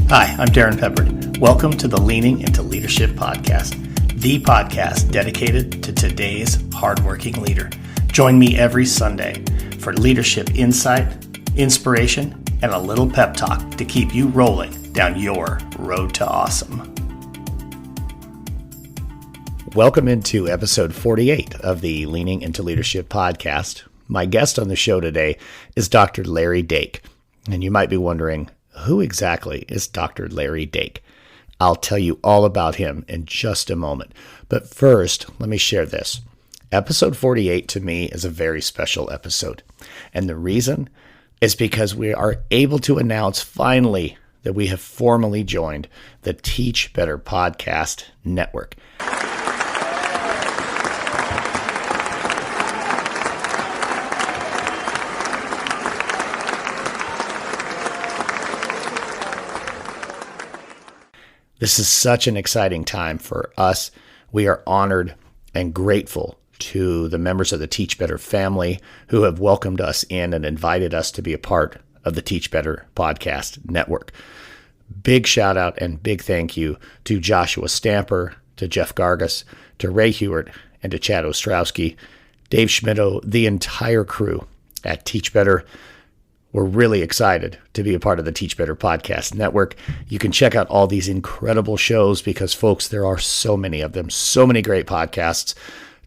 Hi, I'm Darrin Peppard. Welcome to the Leaning into Leadership podcast, the podcast dedicated to today's hardworking leader. Join me every Sunday for leadership insight, inspiration, and a little pep talk to keep you rolling down your road to awesome. Welcome into episode 48 of the Leaning into Leadership podcast. My guest on the show today is Dr. Larry Dake, and you might be wondering, who exactly is Dr. Larry Dake? I'll tell you all about him in just a moment. But first, let me share this. Episode 48 to me is a very special episode. And the reason is because we are able to announce finally that we have formally joined the Teach Better Podcast Network. This is such an exciting time for us. We are honored and grateful to the members of the Teach Better family who have welcomed us in and invited us to be a part of the Teach Better Podcast Network. Big shout out and big thank you to Joshua Stamper, to Jeff Gargas, to Ray Hewart, and to Chad Ostrowski, Dave Schmitto, the entire crew at Teach Better. We're really excited to be a part of the Teach Better Podcast Network. You can check out all these incredible shows because, folks, there are so many of them, so many great podcasts.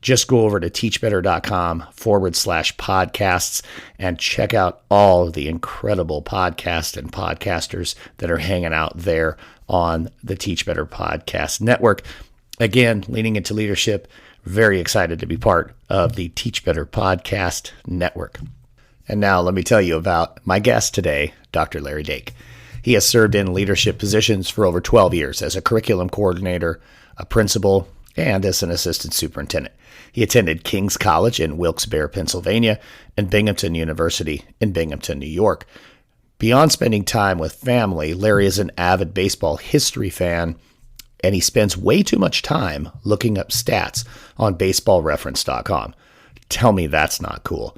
Just go over to teachbetter.com/podcasts and check out all of the incredible podcasts and podcasters that are hanging out there on the Teach Better Podcast Network. Again, leaning into leadership, very excited to be part of the Teach Better Podcast Network. And now let me tell you about my guest today, Dr. Larry Dake. He has served in leadership positions for over 12 years as a curriculum coordinator, a principal, and as an assistant superintendent. He attended King's College in Wilkes-Barre, Pennsylvania, and Binghamton University in Binghamton, New York. Beyond spending time with family, Larry is an avid baseball history fan, and he spends way too much time looking up stats on baseballreference.com. Tell me that's not cool.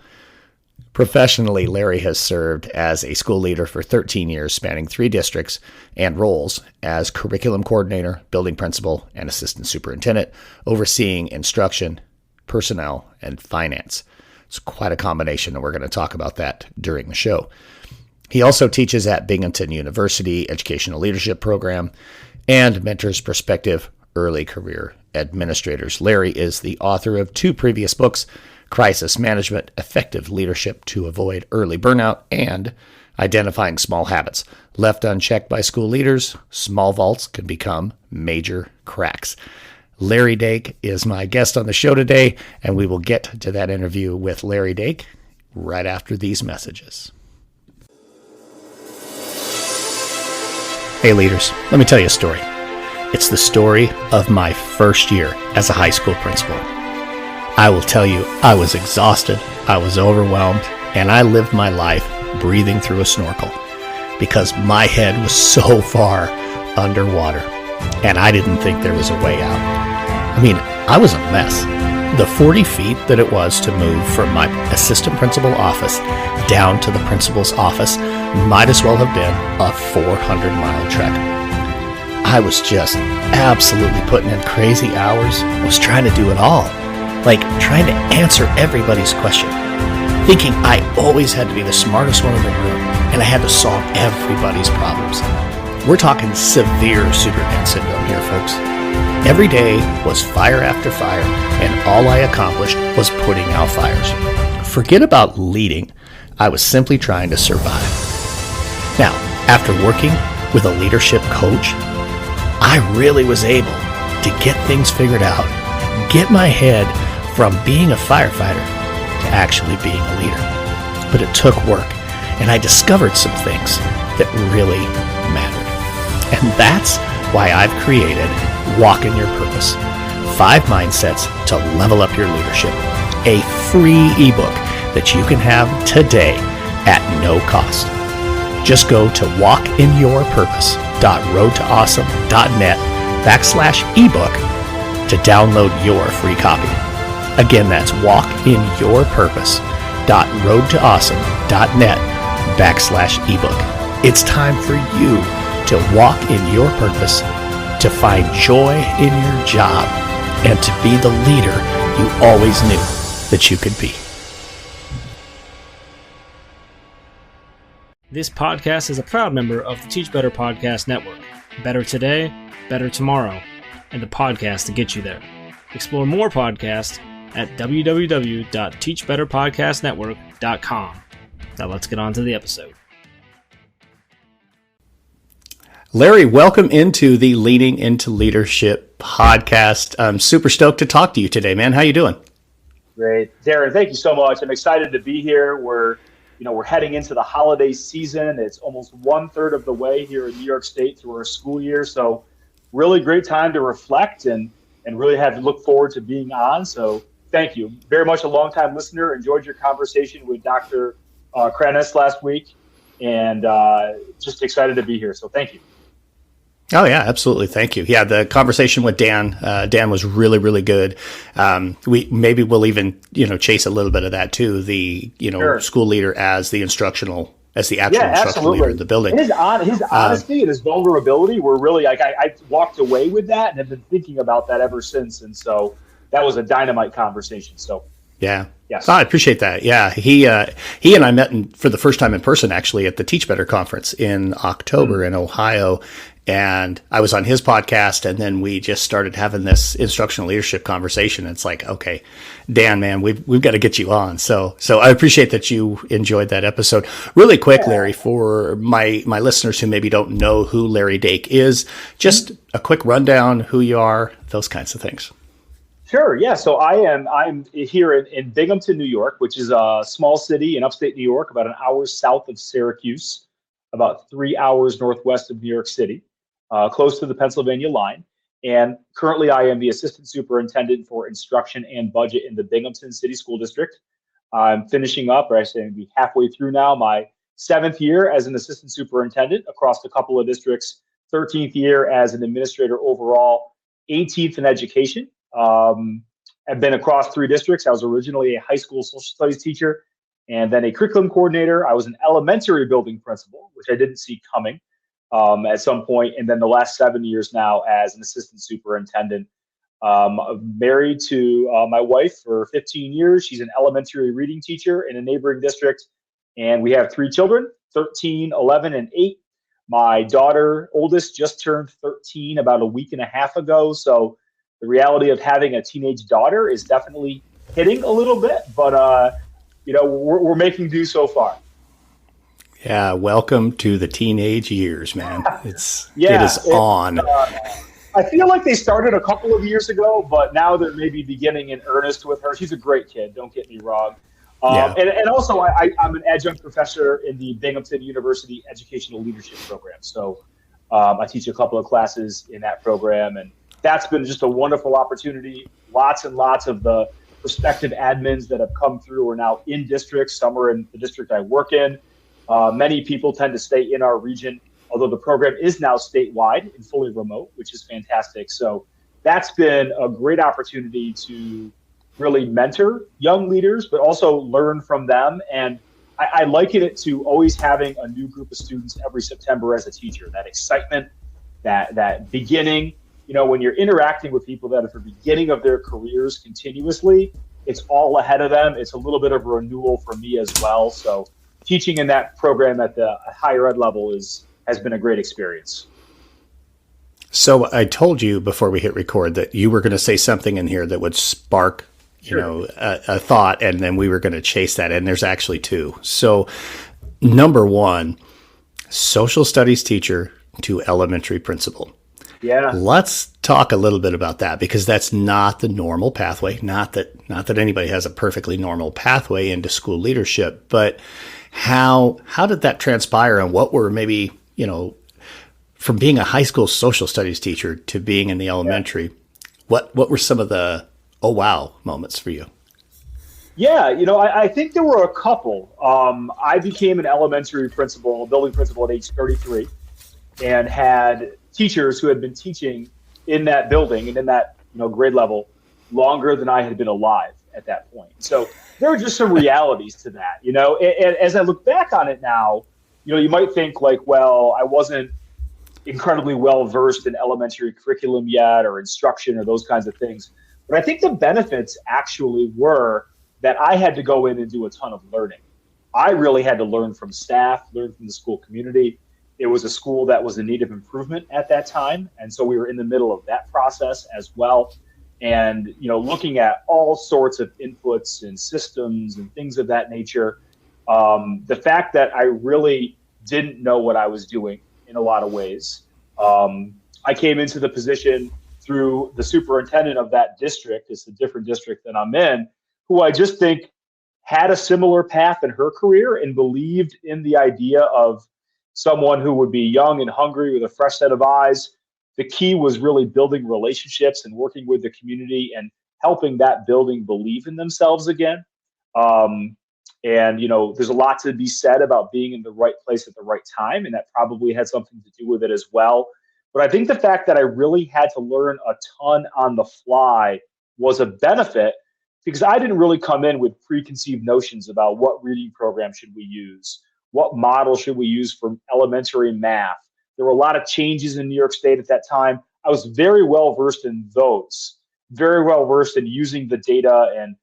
Professionally, Larry has served as a school leader for 13 years, spanning 3 districts and roles as curriculum coordinator, building principal, and assistant superintendent, overseeing instruction, personnel, and finance. It's quite a combination, and we're going to talk about that during the show. He also teaches at Binghamton University Educational Leadership Program and mentors prospective early career administrators. Larry is the author of 2 previous books, Crisis Management, Effective Leadership to Avoid Early Burnout, and Identifying Small Habits. Left unchecked by school leaders, small vaults can become major cracks. Larry Dake is my guest on the show today, and we will get to that interview with Larry Dake right after these messages. Hey leaders, let me tell you a story. It's the story of my first year as a high school principal. I will tell you, I was exhausted, I was overwhelmed, and I lived my life breathing through a snorkel because my head was so far underwater, and I didn't think there was a way out. I mean, I was a mess. The 40 feet that it was to move from my assistant principal office down to the principal's office might as well have been a 400-mile trek. I was just absolutely putting in crazy hours. I was trying to do it all. Like trying to answer everybody's question, thinking I always had to be the smartest one in the room and I had to solve everybody's problems. We're talking severe Superman syndrome here, folks. Every day was fire after fire, and all I accomplished was putting out fires. Forget about leading. I was simply trying to survive. Now, after working with a leadership coach, I really was able to get things figured out, get my head from being a firefighter to actually being a leader. But it took work, and I discovered some things that really mattered. And that's why I've created Walk in Your Purpose, 5 mindsets to level up your leadership, a free ebook that you can have today at no cost. Just go to walkinyourpurpose.roadtoawesome.net/ebook to download your free copy. Again, that's walkinyourpurpose.roadtoawesome.net /ebook. It's time for you to walk in your purpose, to find joy in your job, and to be the leader you always knew that you could be. This podcast is a proud member of the Teach Better Podcast Network. Better today, better tomorrow, and the podcast to get you there. Explore more podcasts at www.teachbetterpodcastnetwork.com. Now let's get on to the episode. Larry, welcome into the Leaning into Leadership podcast. I'm super stoked to talk to you today, man. How you doing? Great. Darrin, thank you so much. I'm excited to be here. We're heading into the holiday season. It's almost 1/3 of the way here in New York State through our school year. So really great time to reflect and really have to look forward to being on. So thank you. Very much a longtime listener. Enjoyed your conversation with Dr. Kranis last week, and just excited to be here. So thank you. Oh yeah, absolutely. Thank you. Yeah, the conversation with Dan was really, really good. We'll even, chase a little bit of that too. The, Sure. School leader as the actual instructional absolutely. leader in the building. His honesty and his vulnerability were really I walked away with that and have been thinking about that ever since. And so that was a dynamite conversation. So yeah. Yes. I appreciate that. Yeah. He and I met for the first time in person, actually, at the Teach Better conference in October in Ohio. And I was on his podcast, and then we just started having this instructional leadership conversation. It's like, okay, Dan, man, we've got to get you on. So I appreciate that you enjoyed that episode. Really quick, Larry, for my listeners who maybe don't know who Larry Dake is, just a quick rundown, who you are, those kinds of things. Sure. Yeah. So I'm here in Binghamton, New York, which is a small city in upstate New York, about an hour south of Syracuse, about 3 hours northwest of New York City. Close to the Pennsylvania line. And currently I am the Assistant Superintendent for Instruction and Budget in the Binghamton City School District. I'm finishing up, or I say maybe halfway through now, my 7th year as an Assistant Superintendent across a couple of districts, 13th year as an Administrator overall, 18th in education. I've been across 3 districts. I was originally a high school social studies teacher and then a curriculum coordinator. I was an elementary building principal, which I didn't see coming. At some point, and then the last 7 years now as an assistant superintendent. Married to my wife for 15 years. She's an elementary reading teacher in a neighboring district, and we have 3 children, 13, 11, and 8. My daughter, oldest, just turned 13 about a week and a half ago, so the reality of having a teenage daughter is definitely hitting a little bit, but we're making do so far. Yeah, welcome to the teenage years, man. It is on. I feel like they started a couple of years ago, but now they're maybe beginning in earnest with her. She's a great kid, don't get me wrong. And also, I'm an adjunct professor in the Binghamton University Educational Leadership Program. So I teach a couple of classes in that program, and that's been just a wonderful opportunity. Lots and lots of the prospective admins that have come through are now in districts. Some are in the district I work in. Many people tend to stay in our region, although the program is now statewide and fully remote, which is fantastic. So that's been a great opportunity to really mentor young leaders, but also learn from them. And I liken it to always having a new group of students every September as a teacher. That excitement, that beginning, when you're interacting with people that are at the beginning of their careers continuously, it's all ahead of them. It's a little bit of a renewal for me as well. So teaching in that program at the higher ed level has been a great experience. So I told you before we hit record that you were going to say something in here that would spark, a thought, and then we were going to chase that. And there's actually 2. So number 1, social studies teacher to elementary principal. Yeah. Let's talk a little bit about that, because that's not the normal pathway. Not that anybody has a perfectly normal pathway into school leadership, but how did that transpire, and what were maybe, from being a high school social studies teacher to being in the elementary, what were some of the oh wow moments for you? Yeah, I think there were a couple. I became an elementary principal, building principal at age 33, and had teachers who had been teaching in that building and in that grade level longer than I had been alive at that point. So there are just some realities to that, And as I look back on it now, you might think like, well, I wasn't incredibly well versed in elementary curriculum yet or instruction or those kinds of things. But I think the benefits actually were that I had to go in and do a ton of learning. I really had to learn from staff, learn from the school community. It was a school that was in need of improvement at that time. And so we were in the middle of that process as well. And, looking at all sorts of inputs and systems and things of that nature, the fact that I really didn't know what I was doing in a lot of ways. I came into the position through the superintendent of that district. It's a different district than I'm in, who I just think had a similar path in her career and believed in the idea of someone who would be young and hungry with a fresh set of eyes. The key was really building relationships and working with the community and helping that building believe in themselves again. And, there's a lot to be said about being in the right place at the right time, and that probably had something to do with it as well. But I think the fact that I really had to learn a ton on the fly was a benefit, because I didn't really come in with preconceived notions about what reading program should we use, what model should we use for elementary math. There were a lot of changes in New York State at that time. I was very well versed in those, very well versed in using the data and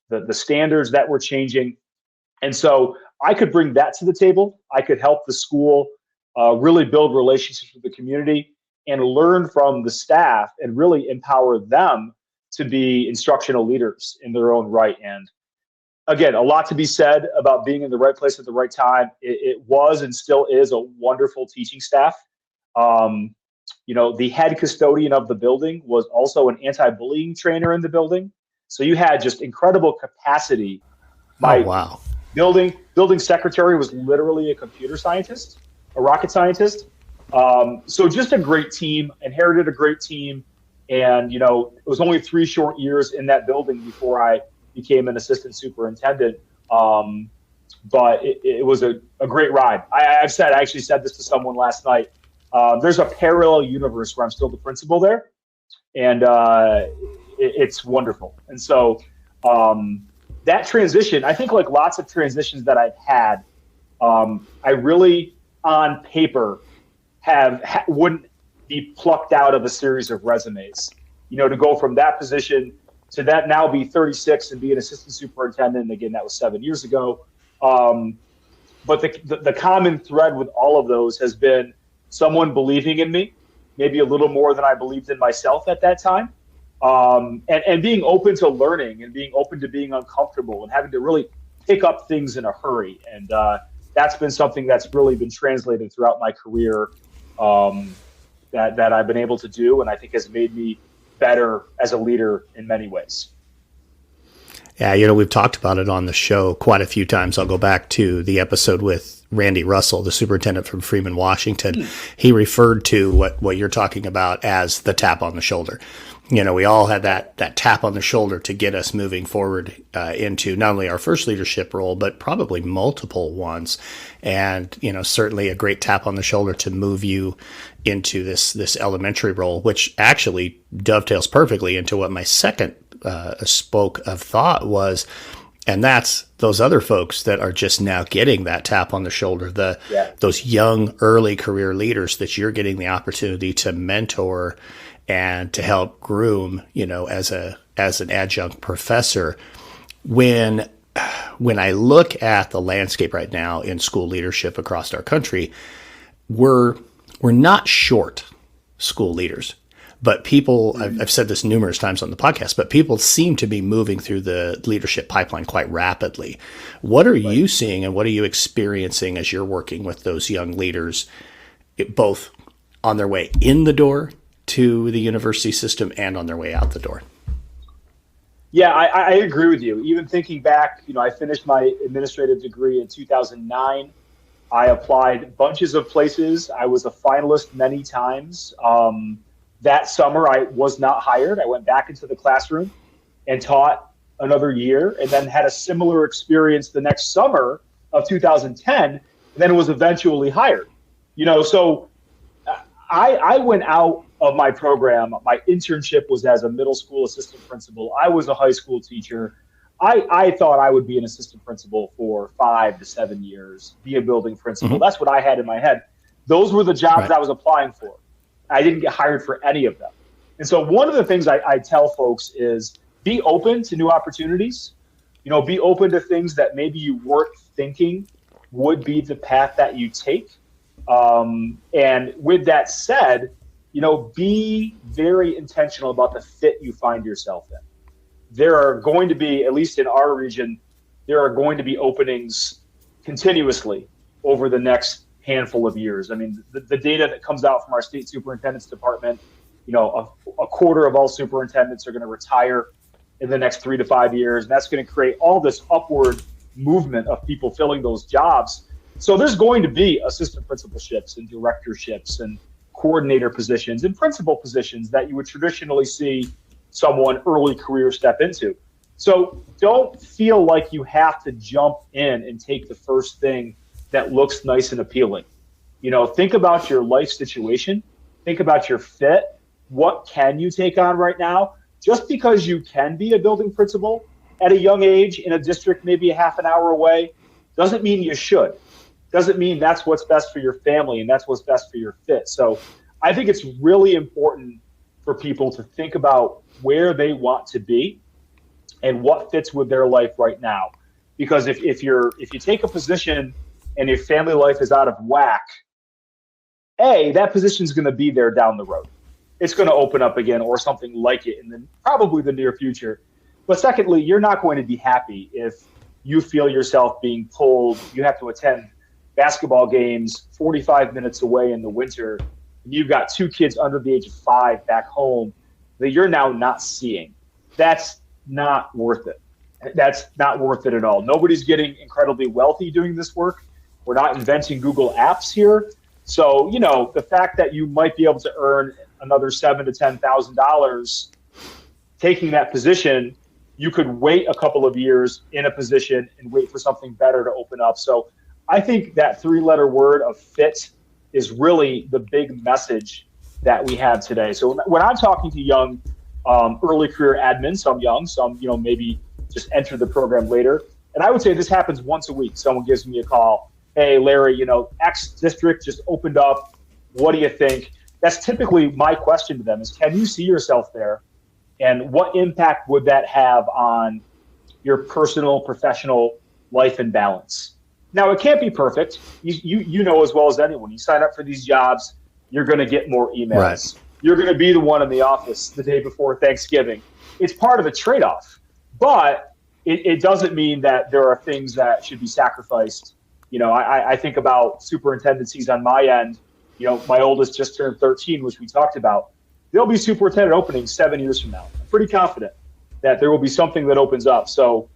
the standards that were changing. And so I could bring that to the table. I could help the school really build relationships with the community and learn from the staff and really empower them to be instructional leaders in their own right. And again, a lot to be said about being in the right place at the right time. It was and still is a wonderful teaching staff. The head custodian of the building was also an anti-bullying trainer in the building. So you had just incredible capacity. My building secretary was literally a computer scientist, a rocket scientist. So just a great team, inherited a great team. And, it was only 3 short years in that building before I became an assistant superintendent. But it was a great ride. I actually said this to someone last night. There's a parallel universe where I'm still the principal there. And it's wonderful. And so that transition, I think like lots of transitions that I've had, I really, on paper, wouldn't be plucked out of a series of resumes. To go from that position to that now be 36 and be an assistant superintendent. Again, that was 7 years ago. But the common thread with all of those has been someone believing in me, maybe a little more than I believed in myself at that time. And being open to learning and being open to being uncomfortable and having to really pick up things in a hurry. And that's been something that's really been translated throughout my career that I've been able to do, and I think has made me better as a leader in many ways. Yeah, we've talked about it on the show quite a few times. I'll go back to the episode with Randy Russell, the superintendent from Freeman, Washington. He referred to what you're talking about as the tap on the shoulder. We all had that tap on the shoulder to get us moving forward into not only our first leadership role, but probably multiple ones. And, certainly a great tap on the shoulder to move you into this elementary role, which actually dovetails perfectly into what my second spoke of thought was. And that's those other folks that are just now getting that tap on the shoulder, those young, early career leaders that you're getting the opportunity to mentor and to help groom, as an adjunct professor. When I look at the landscape right now in school leadership across our country, we're not short school leaders. But people, I've said this numerous times on the podcast, but people seem to be moving through the leadership pipeline quite rapidly. What are you seeing and what are you experiencing as you're working with those young leaders, both on their way in the door to the university system and on their way out the door? Yeah, I agree with you. Even thinking back, I finished my administrative degree in 2009. I applied bunches of places. I was a finalist many times. That summer, I was not hired. I went back into the classroom and taught another year, and then had a similar experience the next summer of 2010, and then was eventually hired. So I went out of my program. My internship was as a middle school assistant principal. I was a high school teacher. I thought I would be an assistant principal for 5 to 7 years, be a building principal. That's what I had in my head. Those were the jobs Right. I was applying for. I didn't get hired for any of them. And so one of the things I tell folks is be open to new opportunities. Be open to things that maybe you weren't thinking would be the path that you take. And with that said, be very intentional about the fit you find yourself in. There are going to be, at least in our region, there are going to be openings continuously over the next handful of years. I mean, the data that comes out from our state superintendent's department, a quarter of all superintendents are going to retire in the next 3 to 5 years. And that's going to create all this upward movement of people filling those jobs. So there's going to be assistant principalships and directorships and coordinator positions and principal positions that you would traditionally see someone early career step into. So don't feel like you have to jump in and take the first thing that looks nice and appealing. Think about your life situation. Think about your fit. What can you take on right now? Just because you can be a building principal at a young age in a district maybe a half an hour away doesn't mean you should. Doesn't mean that's what's best for your family and that's what's best for your fit. So I think it's really important for people to think about where they want to be and what fits with their life right now. Because if you take a position and your family life is out of whack, that position is going to be there down the road. It's going to open up again or something like it in probably the near future. But secondly, you're not going to be happy if you feel yourself being pulled. You have to attend basketball games 45 minutes away in the winter, and you've got 2 kids under the age of 5 back home that you're now not seeing. That's not worth it. That's not worth it at all. Nobody's getting incredibly wealthy doing this work. We're not inventing Google Apps here. So, the fact that you might be able to earn another $7,000 to $10,000 taking that position, you could wait a couple of years in a position and wait for something better to open up. So I think that 3-letter word of fit is really the big message that we have today. So when I'm talking to young early career admins, some young, some maybe just enter the program later, and I would say this happens once a week. Someone gives me a call. Hey, Larry, X district just opened up. What do you think? That's typically my question to them is, can you see yourself there? And what impact would that have on your personal, professional life and balance? Now, it can't be perfect. You know as well as anyone, you sign up for these jobs, you're going to get more emails. Right. You're going to be the one in the office the day before Thanksgiving. It's part of a trade-off, but it doesn't mean that there are things that should be sacrificed. I think about superintendencies on my end. My oldest just turned 13, which we talked about. There'll be superintendent openings 7 years from now. I'm pretty confident that there will be something that opens up. So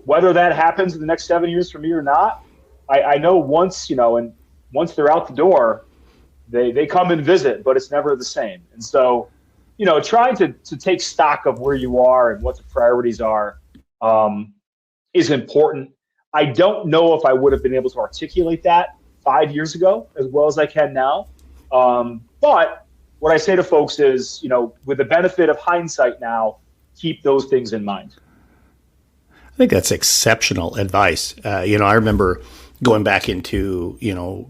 whether that happens in the next 7 years for me or not, I know once they're out the door, they come and visit, but it's never the same. And so, trying to take stock of where you are and what the priorities are is important. I don't know if I would have been able to articulate that 5 years ago as well as I can now. But what I say to folks is, with the benefit of hindsight now, keep those things in mind. I think that's exceptional advice. I remember going back into,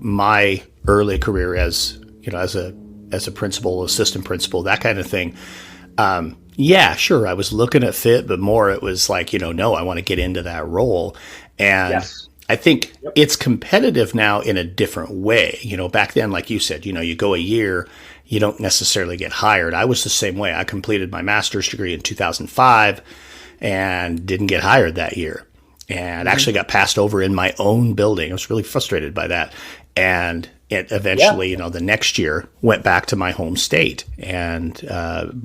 my early career as a principal, assistant principal, that kind of thing. Yeah, sure. I was looking at fit, but more it was like, no, I want to get into that role. And yes. I think it's competitive now in a different way. Back then, like you said, you go a year, you don't necessarily get hired. I was the same way. I completed my master's degree in 2005 and didn't get hired that year, and actually got passed over in my own building. I was really frustrated by that. And it eventually, the next year went back to my home state, and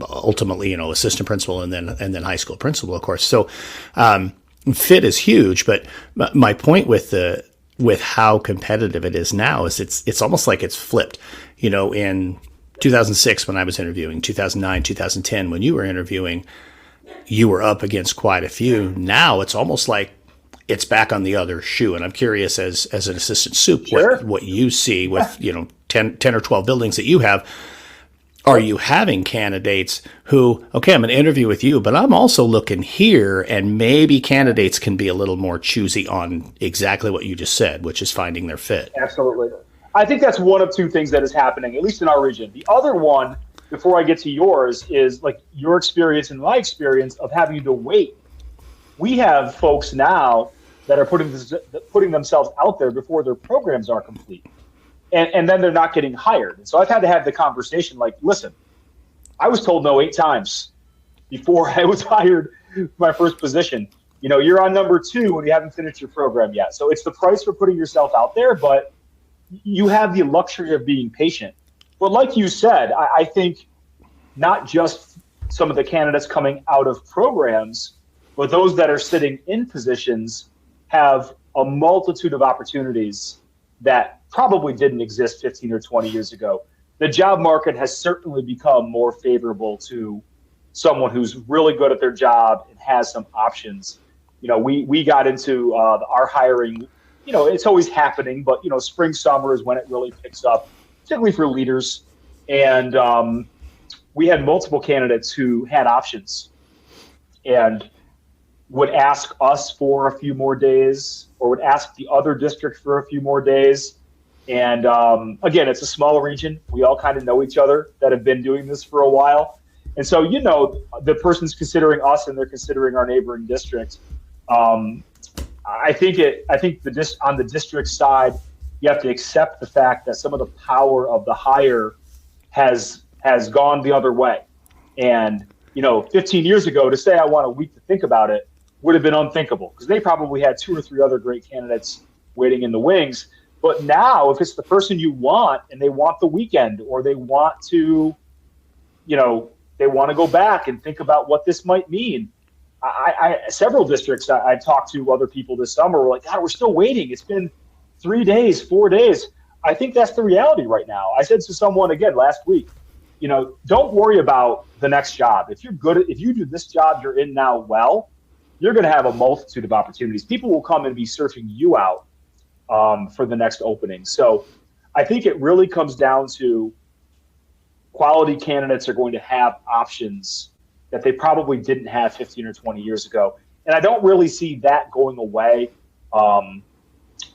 ultimately, assistant principal and then high school principal, of course. So fit is huge, but my point with how competitive it is now is it's almost like it's flipped. In 2006 when I was interviewing, 2009, 2010 when you were interviewing, you were up against quite a few. Now it's almost like it's back on the other shoe. And I'm curious as an assistant soup, sure, what you see with, 10 or 12 buildings that you have. Are you having candidates who, okay, I'm going to interview with you, but I'm also looking here, and maybe candidates can be a little more choosy on exactly what you just said, which is finding their fit? Absolutely. I think that's one of two things that is happening, at least in our region. The other one, before I get to yours, is like your experience and my experience of having to wait. We have folks now that are putting themselves out there before their programs are complete. And then they're not getting hired. And so I've had to have the conversation like, listen, I was told no 8 times before I was hired for my first position. You know, you're on number 2 when you haven't finished your program yet. So it's the price for putting yourself out there, but you have the luxury of being patient. But like you said, I think not just some of the candidates coming out of programs, but those that are sitting in positions have a multitude of opportunities that probably didn't exist 15 or 20 years ago. The job market has certainly become more favorable to someone who's really good at their job and has some options. You know, we got into our hiring, you know, it's always happening, but, you know, spring, summer is when it really picks up, particularly for leaders. And we had multiple candidates who had options and would ask us for a few more days or would ask the other district for a few more days. And again, it's a smaller region. We all kind of know each other that have been doing this for a while. And so, you know, the person's considering us and they're considering our neighboring district. I think on the district side, you have to accept the fact that some of the power of the hire has gone the other way. And, you know, 15 years ago, to say I want a week to think about it would have been unthinkable because they probably had 2 or 3 other great candidates waiting in the wings. But now, if it's the person you want and they want the weekend or they want to, you know, they want to go back and think about what this might mean. Several districts I talked to other people this summer were like, God, we're still waiting. It's been 3 days, 4 days. I think that's the reality right now. I said to someone again last week, you know, don't worry about the next job. If you do this job you're in now well, you're going to have a multitude of opportunities. People will come and be searching you out for the next opening. So I think it really comes down to quality candidates are going to have options that they probably didn't have 15 or 20 years ago. And I don't really see that going away. The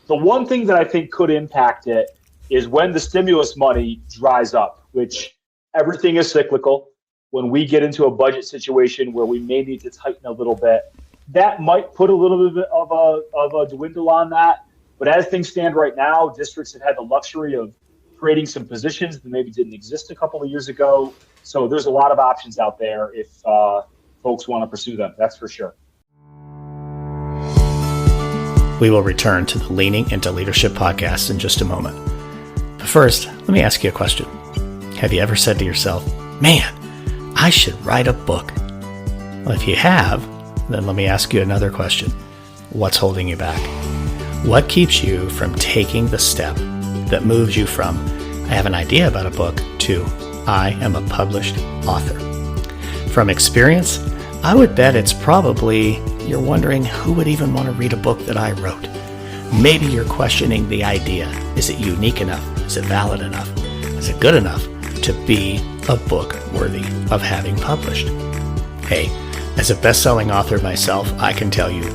one thing that I think could impact it is when the stimulus money dries up, which everything is cyclical. When we get into a budget situation where we may need to tighten a little bit, that might put a little bit of a dwindle on that. But as things stand right now, districts have had the luxury of creating some positions that maybe didn't exist a couple of years ago. So there's a lot of options out there if folks want to pursue them. That's for sure. We will return to the Leaning into Leadership podcast in just a moment. But first, let me ask you a question. Have you ever said to yourself, man, I should write a book? Well, if you have, then let me ask you another question. What's holding you back? What keeps you from taking the step that moves you from, I have an idea about a book, to I am a published author? From experience, I would bet it's probably you're wondering who would even want to read a book that I wrote. Maybe you're questioning the idea. Is it unique enough? Is it valid enough? Is it good enough to be a book worthy of having published? Hey, as a best-selling author myself, I can tell you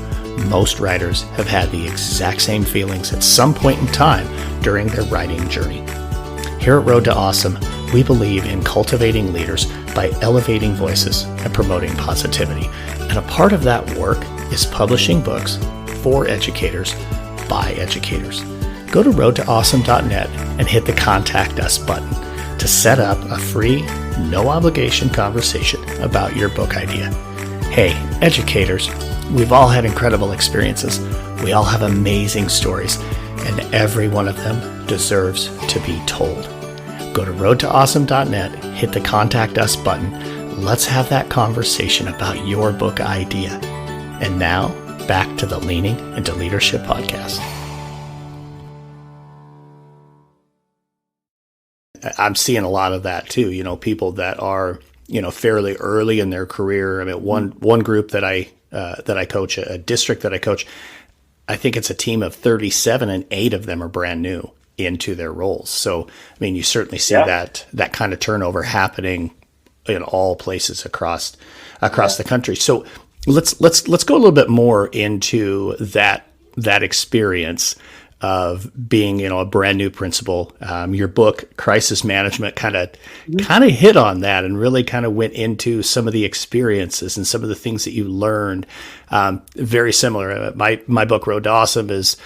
most writers have had the exact same feelings at some point in time during their writing journey. Here at Road to Awesome, we believe in cultivating leaders by elevating voices and promoting positivity. And a part of that work is publishing books for educators by educators. Go to roadtoawesome.net and hit the Contact Us button to set up a free, no obligation conversation about your book idea. Hey, educators, we've all had incredible experiences. We all have amazing stories, and every one of them deserves to be told. Go to roadtoawesome.net, hit the Contact Us button. Let's have that conversation about your book idea. And now, back to the Leaning into Leadership podcast. I'm seeing a lot of that too. You know, people that are, you know, fairly early in their career. I mean, one group that I coach, a district that I coach, I think it's a team of 37 and 8 of them are brand new into their roles. So, I mean, you certainly see that kind of turnover happening in all places across the country. So let's go a little bit more into that experience. of being, a brand new principal. Your book, Crisis Management, kind of hit on that and really kind of went into some of the experiences and some of the things that you learned. Very similar. My book, Road to Awesome, is,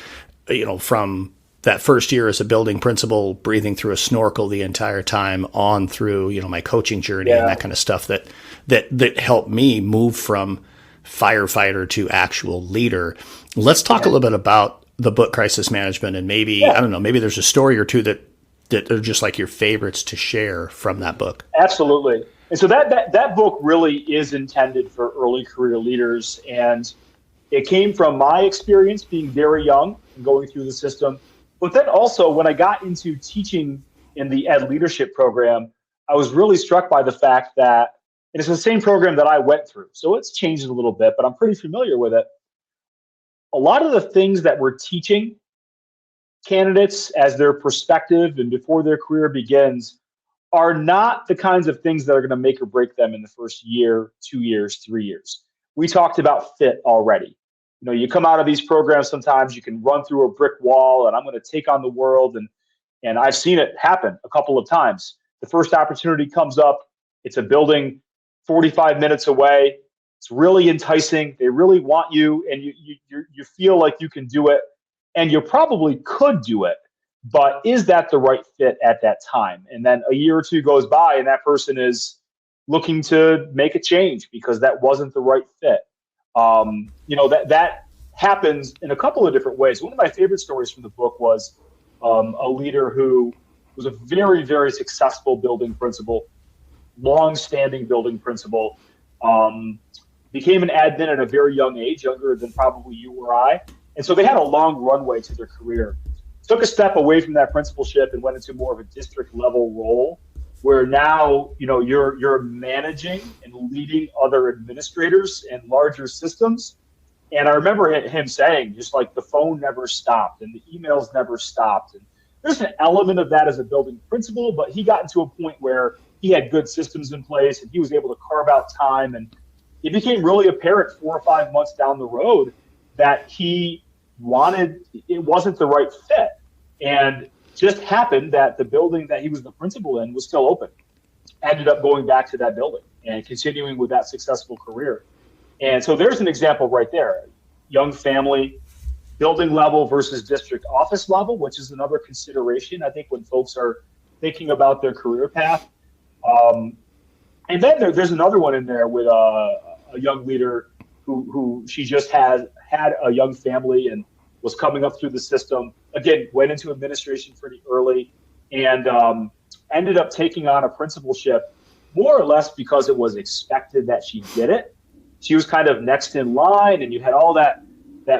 from that first year as a building principal, breathing through a snorkel the entire time on through, my coaching journey and that kind of stuff that helped me move from firefighter to actual leader. Let's talk a little bit about the book Crisis Management, and maybe, I don't know, maybe there's a story or two that are just like your favorites to share from that book. Absolutely. And so that book really is intended for early career leaders. And it came from my experience being very young and going through the system. But then also when I got into teaching in the Ed Leadership program, I was really struck by the fact that, and it's the same program that I went through, so it's changed a little bit, but I'm pretty familiar with it. A lot of the things that we're teaching candidates as their perspective and before their career begins are not the kinds of things that are going to make or break them in the first year, 2 years, 3 years. We talked about fit already. You come out of these programs, sometimes you can run through a brick wall and I'm going to take on the world. And I've seen it happen a couple of times. The first opportunity comes up. It's a building 45 minutes away. It's really enticing. They really want you, and you feel like you can do it, and you probably could do it. But is that the right fit at that time? And then a year or two goes by, and that person is looking to make a change because that wasn't the right fit. That happens in a couple of different ways. One of my favorite stories from the book was a leader who was a very, very successful building principal, long-standing building principal. Became an admin at a very young age, younger than probably you or I. And so they had a long runway to their career. Took a step away from that principalship and went into more of a district level role where now, you're managing and leading other administrators and larger systems. And I remember him saying, just like the phone never stopped and the emails never stopped. And there's an element of that as a building principal, but he got into a point where he had good systems in place and he was able to carve out time, and it became really apparent 4 or 5 months down the road that it wasn't the right fit. And just happened that the building that he was the principal in was still open. Ended up going back to that building and continuing with that successful career. And so there's an example right there. Young family, building level versus district office level, which is another consideration, I think, when folks are thinking about their career path. And then there's another one in there with a young leader who she just had a young family and was coming up through the system. Again, went into administration pretty early and ended up taking on a principalship more or less because it was expected that she did it. She was kind of next in line, and you had all that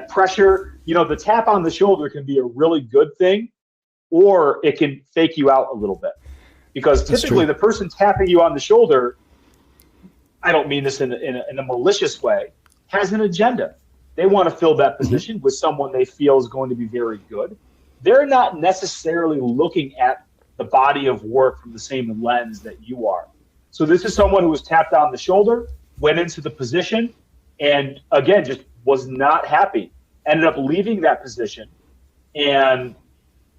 pressure. The tap on the shoulder can be a really good thing, or it can fake you out a little bit. Because typically the person tapping you on the shoulder, I don't mean this in a malicious way, has an agenda. They want to fill that position with someone they feel is going to be very good. They're not necessarily looking at the body of work from the same lens that you are. So this is someone who was tapped on the shoulder, went into the position, and again, just was not happy. Ended up leaving that position, and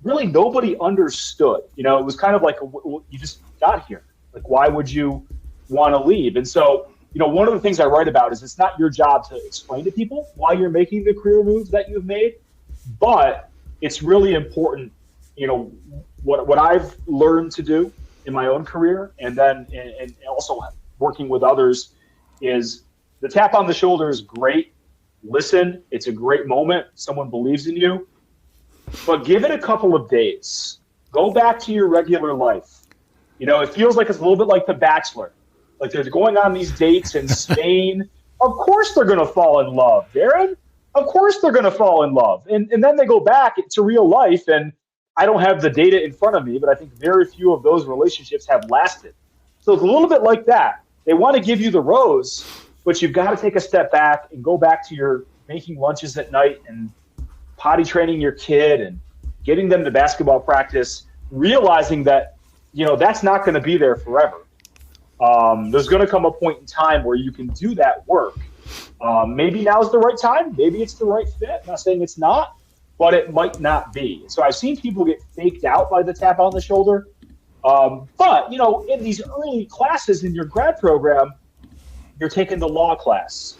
really nobody understood. It was kind of like, you just got here. Like, why would you want to leave? And so, one of the things I write about is it's not your job to explain to people why you're making the career moves that you've made, but it's really important, what I've learned to do in my own career, and then and also working with others, is the tap on the shoulder is great. Listen, it's a great moment. Someone believes in you. But give it a couple of days. Go back to your regular life. It feels like it's a little bit like The Bachelor. Like they're going on these dates in Spain. Of course they're going to fall in love, Darrin. Of course they're going to fall in love. And then they go back to real life, and I don't have the data in front of me, but I think very few of those relationships have lasted. So it's a little bit like that. They want to give you the rose, but you've got to take a step back and go back to your making lunches at night and potty training your kid and getting them to basketball practice, realizing that, that's not going to be there forever. There's going to come a point in time where you can do that work. Maybe now's the right time. Maybe it's the right fit. I'm not saying it's not, but it might not be. So I've seen people get faked out by the tap on the shoulder. But, in these early classes in your grad program, you're taking the law class,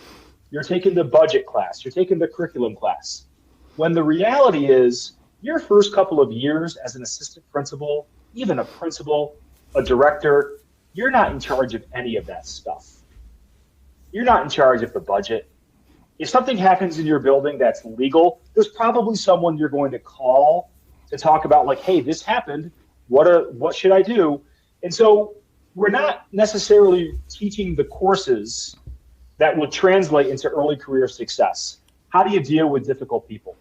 you're taking the budget class, you're taking the curriculum class. When the reality is your first couple of years as an assistant principal, even a principal, a director, you're not in charge of any of that stuff. You're not in charge of the budget. If something happens in your building that's legal, there's probably someone you're going to call to talk about, like, hey, this happened. What should I do? And so we're not necessarily teaching the courses that would translate into early career success. How do you deal with difficult people?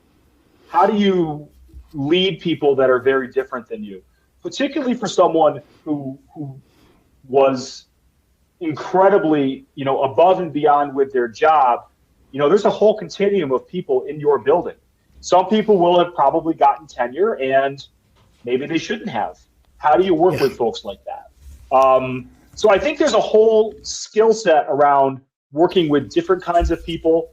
How do you lead people that are very different than you? Particularly for someone who was incredibly, above and beyond with their job. There's a whole continuum of people in your building. Some people will have probably gotten tenure and maybe they shouldn't have. How do you work with folks like that? So I think there's a whole skill set around working with different kinds of people,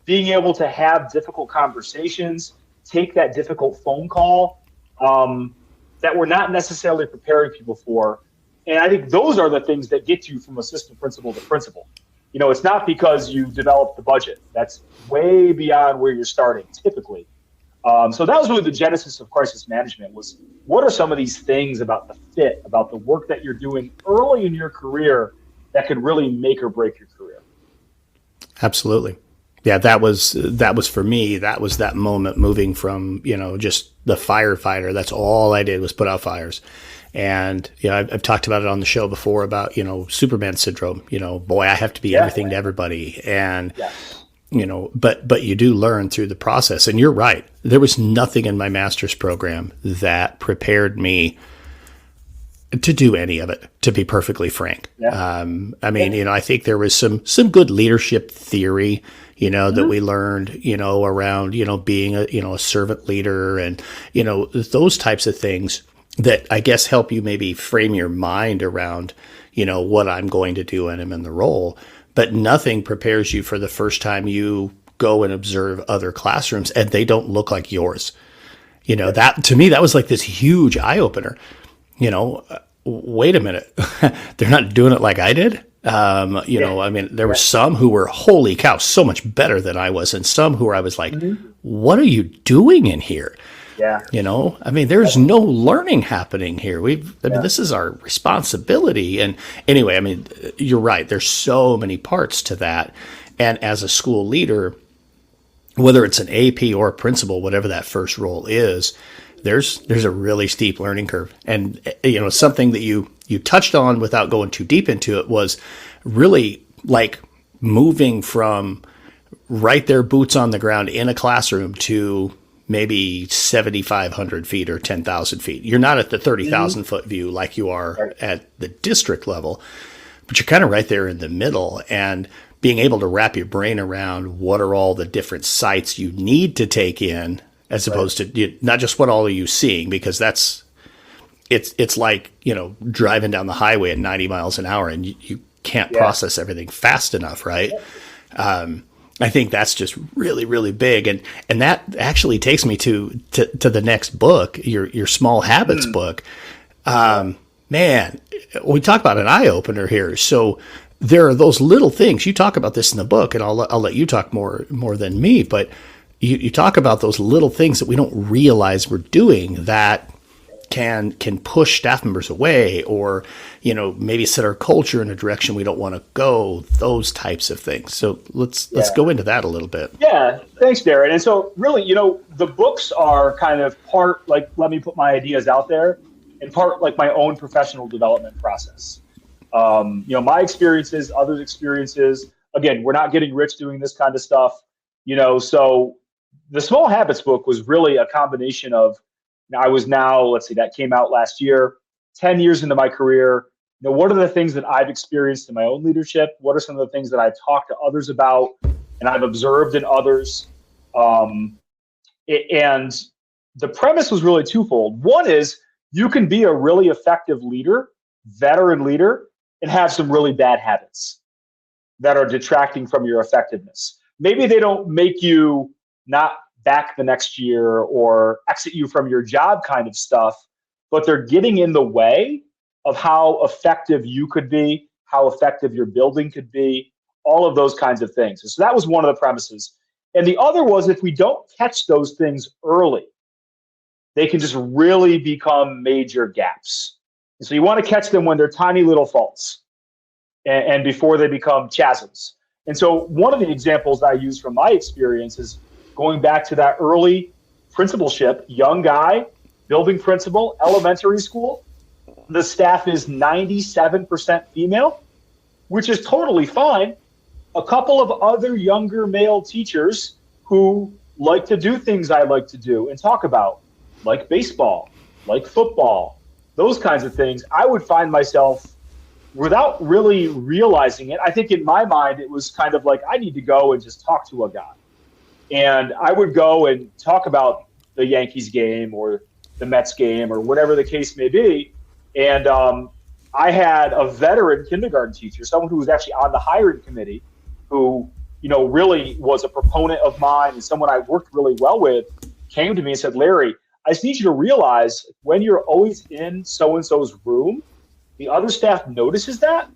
being able to have difficult conversations, take that difficult phone call that we're not necessarily preparing people for. And I think those are the things that get you from assistant principal to principal. It's not because you developed the budget. That's way beyond where you're starting, typically. So that was really the genesis of crisis management, was what are some of these things about the fit, about the work that you're doing early in your career that could really make or break your career? Absolutely. Yeah, that was for me. That was that moment moving from, just the firefighter. That's all I did was put out fires. And, I've talked about it on the show before about, Superman syndrome, boy, I have to be everything to everybody. And, but you do learn through the process. And you're right. There was nothing in my master's program that prepared me to do any of it, to be perfectly frank. Yeah. I think there was some good leadership theory, that we learned, around, being a servant leader and, those types of things that I guess help you maybe frame your mind around, what I'm going to do when I'm in the role. But nothing prepares you for the first time you go and observe other classrooms and they don't look like yours. That to me, that was like this huge eye opener. Wait a minute, they're not doing it like I did. There were some who were, holy cow, so much better than I was. And some who I was like, what are you doing in here? Yeah. There's no learning happening here. This is our responsibility. And anyway, you're right. There's so many parts to that. And as a school leader, whether it's an AP or a principal, whatever that first role is, there's a really steep learning curve. And, something that you touched on without going too deep into it was really like moving from right there, boots on the ground in a classroom to maybe 7,500 feet or 10,000 feet. You're not at the 30,000 foot view like you are at the district level, but you're kind of right there in the middle, and being able to wrap your brain around what are all the different sites you need to take in, as opposed to not just what all are you seeing, because it's like, driving down the highway at 90 miles an hour and you can't process everything fast enough. Right. I think that's just really, really big. And that actually takes me to the next book, your small habits book. Man, we talk about an eye opener here. So there are those little things. You talk about this in the book, and I'll let you talk more than me, but you talk about those little things that we don't realize we're doing that can push staff members away, or, maybe set our culture in a direction we don't want to go, those types of things. So let's go into that a little bit. Yeah. Thanks, Darrin. And so really, the books are kind of part, like, let me put my ideas out there, and part like my own professional development process. My experiences, others' experiences. Again, we're not getting rich doing this kind of stuff, so the Small Habits book was really a combination of, that came out last year, 10 years into my career. What are the things that I've experienced in my own leadership? What are some of the things that I've talked to others about and I've observed in others? And the premise was really twofold. One is you can be a really effective leader, veteran leader, and have some really bad habits that are detracting from your effectiveness. Maybe they don't make you not back the next year or exit you from your job kind of stuff, but they're getting in the way of how effective you could be, how effective your building could be, all of those kinds of things. And so that was one of the premises. And the other was, if we don't catch those things early, they can just really become major gaps. And so you want to catch them when they're tiny little faults and before they become chasms. And so one of the examples I use from my experience is going back to that early principalship, young guy, building principal, elementary school. The staff is 97% female, which is totally fine. A couple of other younger male teachers who like to do things I like to do and talk about, like baseball, like football, those kinds of things. I would find myself, without really realizing it, I think in my mind, it was kind of like, I need to go and just talk to a guy. And I would go and talk about the Yankees game or the Mets game or whatever the case may be. And I had a veteran kindergarten teacher, someone who was actually on the hiring committee, who, really was a proponent of mine and someone I worked really well with, came to me and said, Larry, I just need you to realize when you're always in so-and-so's room, the other staff notices that.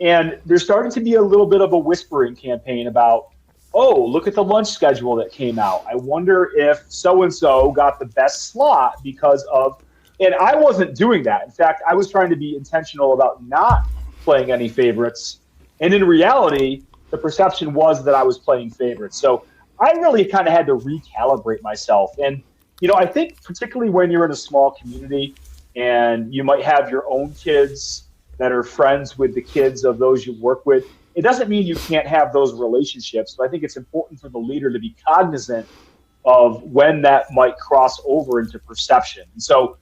And there's starting to be a little bit of a whispering campaign about, oh, look at the lunch schedule that came out. I wonder if so-and-so got the best slot because of, and I wasn't doing that. In fact, I was trying to be intentional about not playing any favorites. And in reality, the perception was that I was playing favorites. So I really kind of had to recalibrate myself. And, I think particularly when you're in a small community and you might have your own kids that are friends with the kids of those you work with, it doesn't mean you can't have those relationships. But I think it's important for the leader to be cognizant of when that might cross over into perception. And so,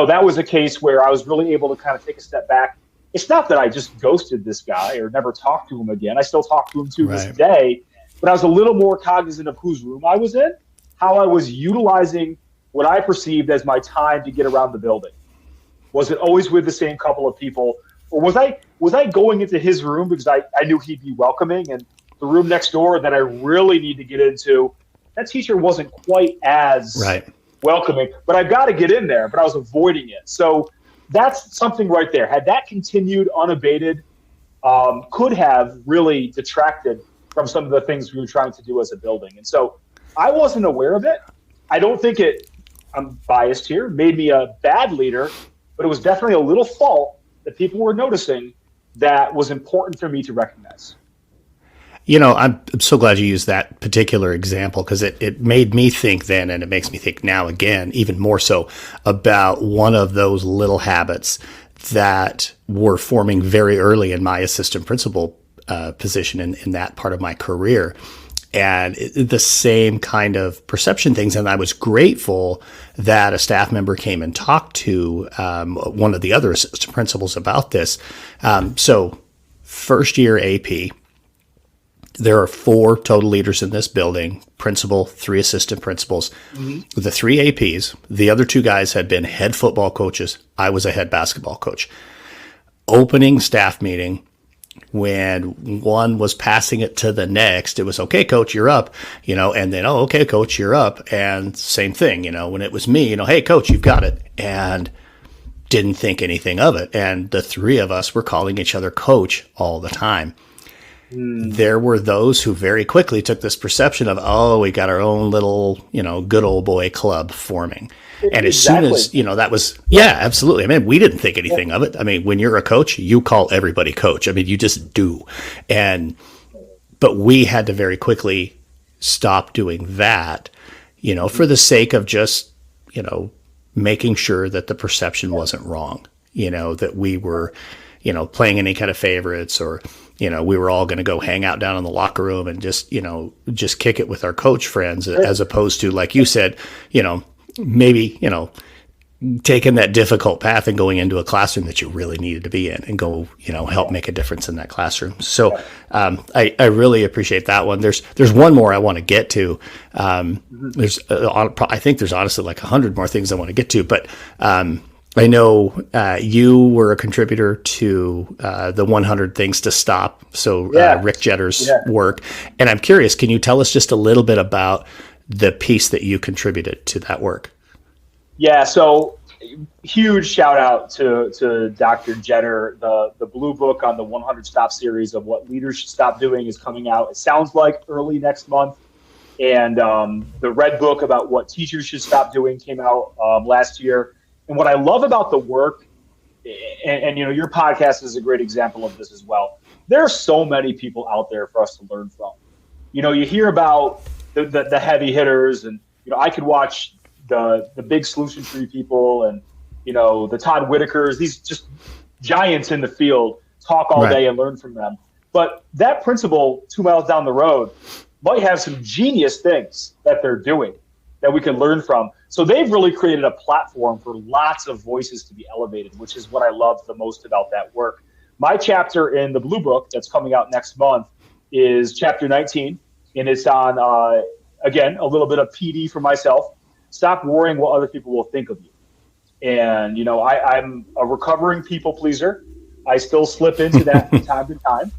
that was a case where I was really able to kind of take a step back. It's not that I just ghosted this guy or never talked to him again. I still talk to him to this day, but I was a little more cognizant of whose room I was in, how I was utilizing what I perceived as my time to get around the building. Was it always with the same couple of people? Or was I going into his room because I knew he'd be welcoming, and the room next door that I really need to get into, that teacher wasn't quite as welcoming, but I've got to get in there, but I was avoiding it. So that's something right there. Had that continued unabated, could have really detracted from some of the things we were trying to do as a building. And so I wasn't aware of it. I don't think I'm biased here, made me a bad leader, but it was definitely a little fault that people were noticing that was important for me to recognize. I'm so glad you used that particular example, because it made me think then, and it makes me think now again, even more so, about one of those little habits that were forming very early in my assistant principal position in that part of my career. And the same kind of perception things. And I was grateful that a staff member came and talked to one of the other assistant principals about this. So first year AP, there are 4 total leaders in this building, principal, 3 assistant principals. Mm-hmm. The 3 APs, the other 2 guys had been head football coaches. I was a head basketball coach. Opening staff meeting, when one was passing it to the next, it was, okay, coach, you're up, and then, oh, okay, coach, you're up. And same thing, when it was me, hey, coach, you've got it. And didn't think anything of it. And the 3 of us were calling each other coach all the time. There were those who very quickly took this perception of, oh, we got our own little, good old boy club forming. And as soon as, that was, absolutely. I mean, we didn't think anything of it. I mean, when you're a coach, you call everybody coach. I mean, you just do. But we had to very quickly stop doing that, for the sake of just, making sure that the perception wasn't wrong, that we were, playing any kind of favorites, or, we were all going to go hang out down in the locker room and just kick it with our coach friends, as opposed to, like you said, maybe, taking that difficult path and going into a classroom that you really needed to be in and go, help make a difference in that classroom. So I really appreciate that one. There's one more I want to get to. I think there's honestly like 100 more things I want to get to, but I know you were a contributor to the 100 Things to Stop. So Rick Jetter's work. And I'm curious, can you tell us just a little bit about the piece that you contributed to that work. Yeah, so huge shout out to Dr. Jenner. The blue book on the 100 Stop series of what leaders should stop doing is coming out. It sounds like early next month. And the red book about what teachers should stop doing came out last year. And what I love about the work, and you know, your podcast is a great example of this as well. There are so many people out there for us to learn from. You know, you hear about the heavy hitters, and you know, I could watch the big solution tree people, and you know, the Todd Whitakers, these just giants in the field, talk all day and learn from them. But that principal 2 miles down the road might have some genius things that they're doing that we can learn from. So they've really created a platform for lots of voices to be elevated, which is what I love the most about that work. My chapter in the blue book that's coming out next month is chapter 19, and it's on, again, a little bit of PD for myself. Stop worrying what other people will think of you. And, you know, I'm a recovering people pleaser. I still slip into that from time to time.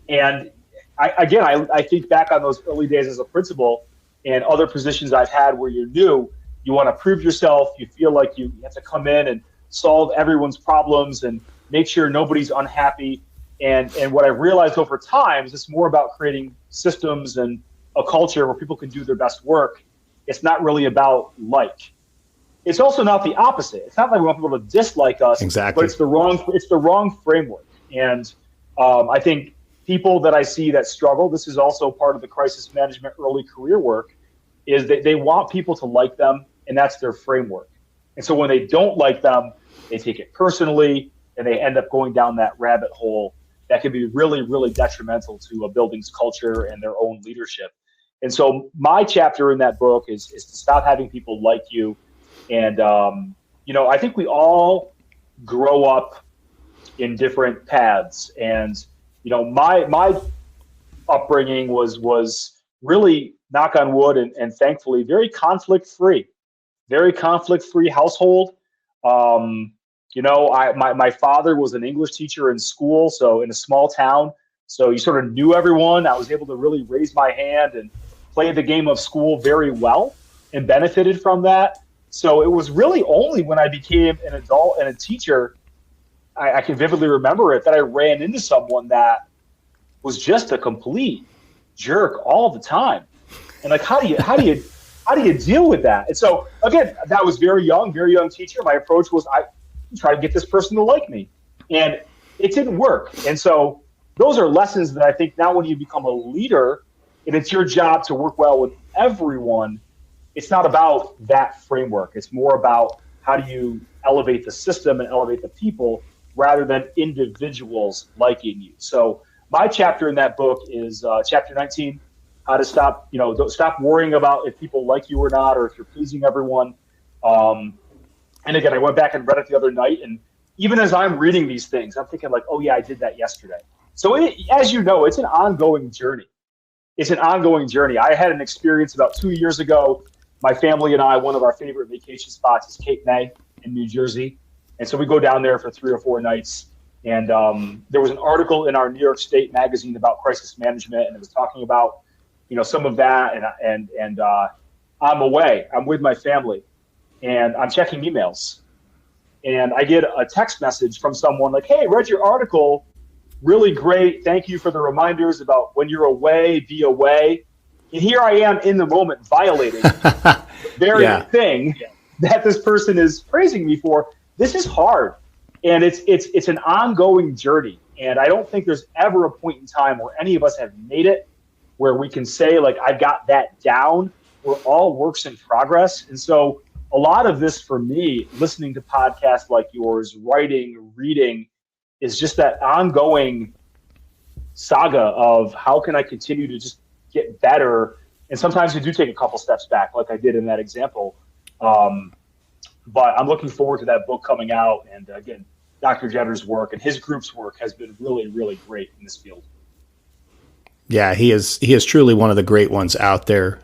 And I think back on those early days as a principal and other positions I've had where you're new, you want to prove yourself. You feel like you have to come in and solve everyone's problems and make sure nobody's unhappy. And what I've realized over time is it's more about creating systems and a culture where people can do their best work. It's not really about like. It's also not the opposite. It's not like we want people to dislike us, exactly. But it's the wrong framework. And I think people that I see that struggle, this is also part of the crisis management early career work, is that they want people to like them, and that's their framework. And so when they don't like them, they take it personally, and they end up going down that rabbit hole that can be really, really detrimental to a building's culture and their own leadership. And so my chapter in that book is to stop having people like you. And, you know, I think we all grow up in different paths. And, you know, my upbringing was really, knock on wood, and thankfully, very conflict-free household. You know, my father was an English teacher in school, so in a small town. So you sort of knew everyone. I was able to really raise my hand and play the game of school very well and benefited from that. So it was really only when I became an adult and a teacher, I can vividly remember it, that I ran into someone that was just a complete jerk all the time. And like, how do you deal with that? And so again, that was very young teacher. My approach was I try to get this person to like me, and it didn't work. And so those are lessons that I think now when you become a leader and it's your job to work well with everyone, it's not about that framework. It's more about how do you elevate the system and elevate the people rather than individuals liking you. So my chapter in that book is chapter 19, how to stop worrying about if people like you or not, or if you're pleasing everyone. And again, I went back and read it the other night, and even as I'm reading these things, I'm thinking like, oh yeah, I did that yesterday. So as you know, it's an ongoing journey. I had an experience about 2 years ago. My family and I, one of our favorite vacation spots is Cape May in New Jersey. And so we go down there for 3 or 4 nights. And there was an article in our New York State magazine about crisis management, and it was talking about, you know, some of that. And I'm away. I'm with my family, and I'm checking emails. And I get a text message from someone like, hey, read your article. Really great. Thank you for the reminders about when you're away, be away. And here I am in the moment violating the very thing that this person is praising me for. This is hard. And it's an ongoing journey. And I don't think there's ever a point in time where any of us have made it where we can say, like, I got that down. We're all works in progress. And so a lot of this for me, listening to podcasts like yours, writing, reading, is just that ongoing saga of how can I continue to just get better. And sometimes you do take a couple steps back, like I did in that example. But I'm looking forward to that book coming out. And again, Dr. Jetter's work and his group's work has been really, really great in this field. Yeah, he is truly one of the great ones out there.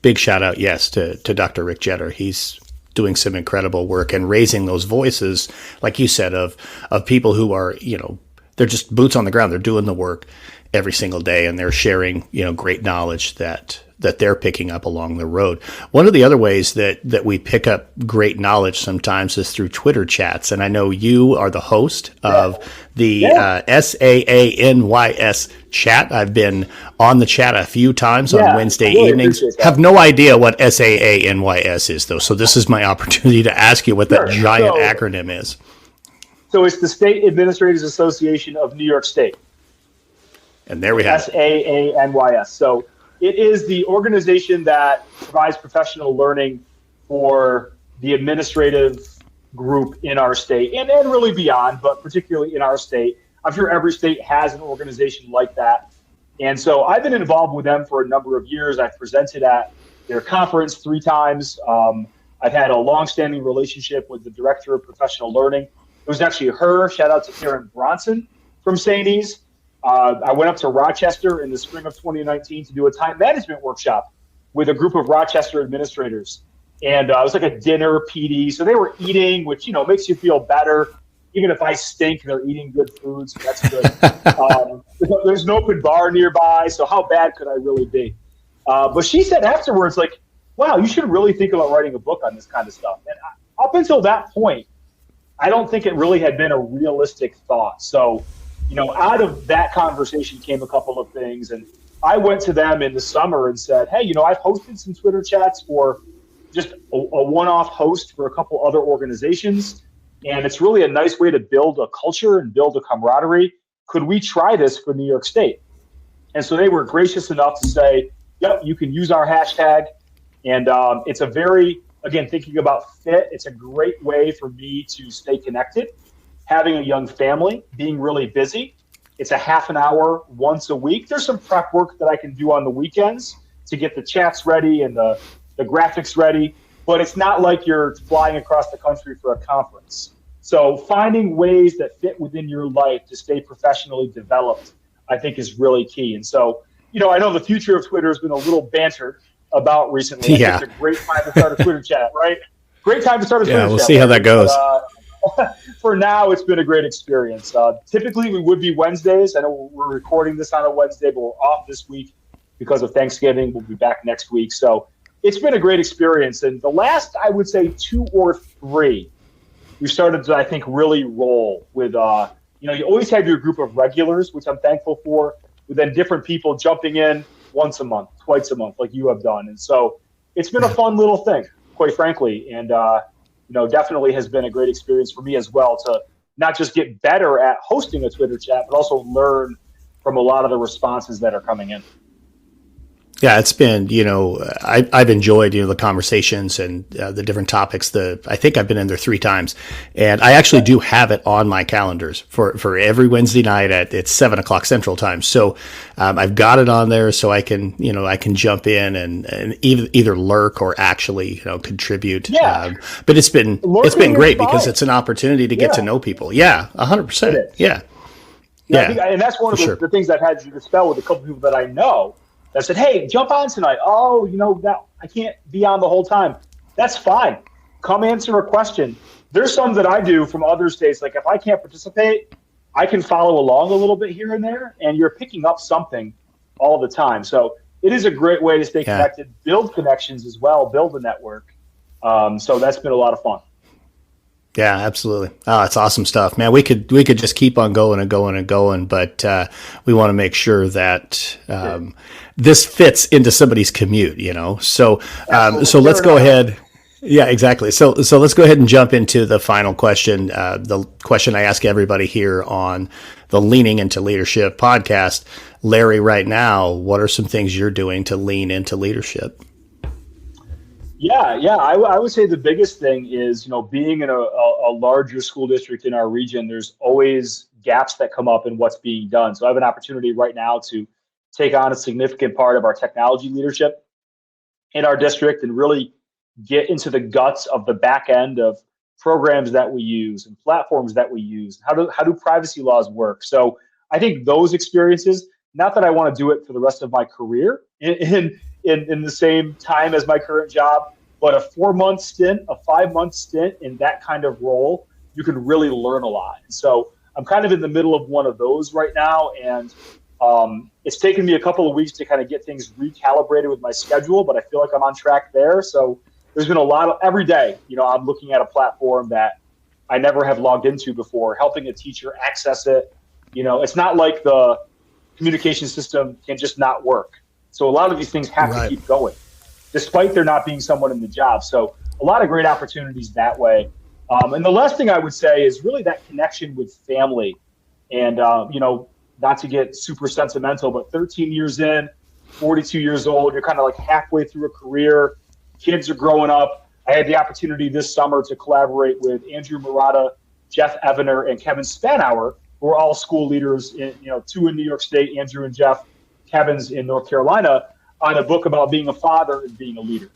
Big shout out, yes, to Dr. Rick Jetter. He's doing some incredible work and raising those voices, like you said, of people who are, you know, they're just boots on the ground. They're doing the work. every single day, and they're sharing, great knowledge that they're picking up along the road. One of the other ways that we pick up great knowledge sometimes is through Twitter chats. And I know you are the host of the SAANYS chat. I've been on the chat a few times on Wednesday evenings. Have no idea what SAANYS is, though. So this is my opportunity to ask you what that giant acronym is. So it's the State Administrators Association of New York State. And there we have SAANYS. So it is the organization that provides professional learning for the administrative group in our state and really beyond, but particularly in our state. I'm sure every state has an organization like that. And so I've been involved with them for a number of years. I've presented at their conference 3 times. I've had a longstanding relationship with the director of professional learning. It was actually her. Shout out to Karen Bronson from St. E's. I went up to Rochester in the spring of 2019 to do a time management workshop with a group of Rochester administrators. And it was like a dinner PD. So they were eating, which, makes you feel better. Even if I stink, they're eating good food. So that's good. There's an open bar nearby. So how bad could I really be? But she said afterwards, like, wow, you should really think about writing a book on this kind of stuff. And up until that point, I don't think it really had been a realistic thought. So, out of that conversation came a couple of things. And I went to them in the summer and said, hey, I've hosted some Twitter chats for just a one-off host for a couple other organizations. And it's really a nice way to build a culture and build a camaraderie. Could we try this for New York State? And so they were gracious enough to say, yep, you can use our hashtag. And it's a very, again, thinking about fit, it's a great way for me to stay connected. Having a young family, being really busy. It's a half an hour once a week. There's some prep work that I can do on the weekends to get the chats ready and the graphics ready, but it's not like you're flying across the country for a conference. So finding ways that fit within your life to stay professionally developed, I think is really key. And so, I know the future of Twitter has been a little bantered about recently. Yeah. I think it's a great time to start a Twitter chat, right? Great time to start a Twitter chat. Yeah, we'll see how that goes. For now, it's been a great experience. Typically, we would be Wednesdays. I know we're recording this on a Wednesday, but we're off this week because of Thanksgiving. We'll be back next week. So it's been a great experience. And the last, I would say, 2 or 3, we started to, I think, really roll with, you always have your group of regulars, which I'm thankful for, but then different people jumping in once a month, twice a month, like you have done. And so it's been a fun little thing, quite frankly. And, definitely has been a great experience for me as well to not just get better at hosting a Twitter chat, but also learn from a lot of the responses that are coming in. Yeah, it's been, I've enjoyed, the conversations and the different topics. I think I've been in there 3 times, and I actually do have it on my calendars for every Wednesday night it's 7:00 Central Time. So I've got it on there so I can, I can jump in and either lurk or actually, contribute. Yeah. But it's been great because it's an opportunity to get to know people. Yeah, 100%. Yeah. Yeah. And that's one of the things I've had to dispel with a couple people that I know. I said, hey, jump on tonight. Oh, that I can't be on the whole time. That's fine. Come answer a question. There's some that I do from other states. Like if I can't participate, I can follow along a little bit here and there, and you're picking up something all the time. So it is a great way to stay connected, build connections as well, build a network. So that's been a lot of fun. Yeah, absolutely. Oh, it's awesome stuff, man. We could just keep on going and going and going, but we want to make sure that this fits into somebody's commute, So, so let's go ahead. Yeah, exactly. So let's go ahead and jump into the final question. The question I ask everybody here on the Leaning into Leadership podcast. Larry, right now, what are some things you're doing to lean into leadership? Yeah. I would say the biggest thing is, being in a larger school district in our region, there's always gaps that come up in what's being done. So I have an opportunity right now to take on a significant part of our technology leadership in our district and really get into the guts of the back end of programs that we use and platforms that we use. How do privacy laws work? So I think those experiences, not that I want to do it for the rest of my career in the same time as my current job, but a 4-month stint, a 5-month stint in that kind of role, you can really learn a lot. And so I'm kind of in the middle of one of those right now. And, It's taken me a couple of weeks to kind of get things recalibrated with my schedule, but I feel like I'm on track there. So there's been a lot of every day, I'm looking at a platform that I never have logged into before, helping a teacher access it. It's not like the communication system can just not work. So a lot of these things have to keep going, despite there not being someone in the job. So a lot of great opportunities that way. And the last thing I would say is really that connection with family. And, not to get super sentimental, but 13 years in, 42 years old, you're kind of like halfway through a career. Kids are growing up. I had the opportunity this summer to collaborate with Andrew Murata, Jeff Evener, and Kevin Spanauer, who are all school leaders, two in New York State, Andrew and Jeff, Kevin's in North Carolina, on a book about being a father and being a leader.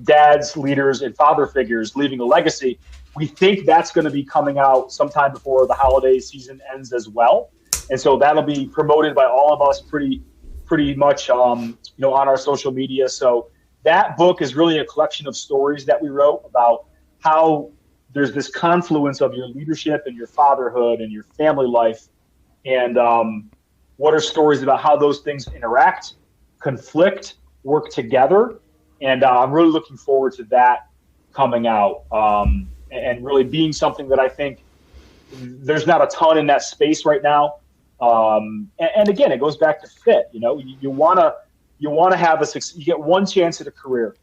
Dads, leaders, and father figures leaving a legacy. We think that's going to be coming out sometime before the holiday season ends as well. And so that'll be promoted by all of us pretty much, on our social media. So that book is really a collection of stories that we wrote about how there's this confluence of your leadership and your fatherhood and your family life. And what are stories about how those things interact, conflict, work together. And I'm really looking forward to that coming out and really being something that I think there's not a ton in that space right now. And again, it goes back to fit. You want to have you get one chance at a career.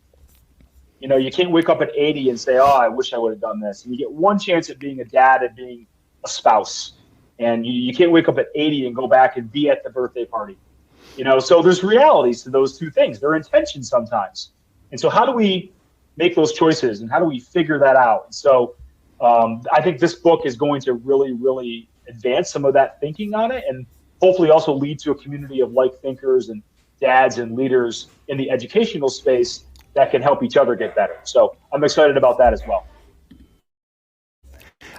You can't wake up at 80 and say, "Oh, I wish I would have done this." And you get one chance at being a dad and being a spouse, and you can't wake up at 80 and go back and be at the birthday party. So there's realities to those two things. They're intentions sometimes. And so how do we make those choices, and how do we figure that out? And so I think this book is going to really, really advance some of that thinking on it, and hopefully also lead to a community of like thinkers and dads and leaders in the educational space that can help each other get better. So I'm excited about that as well.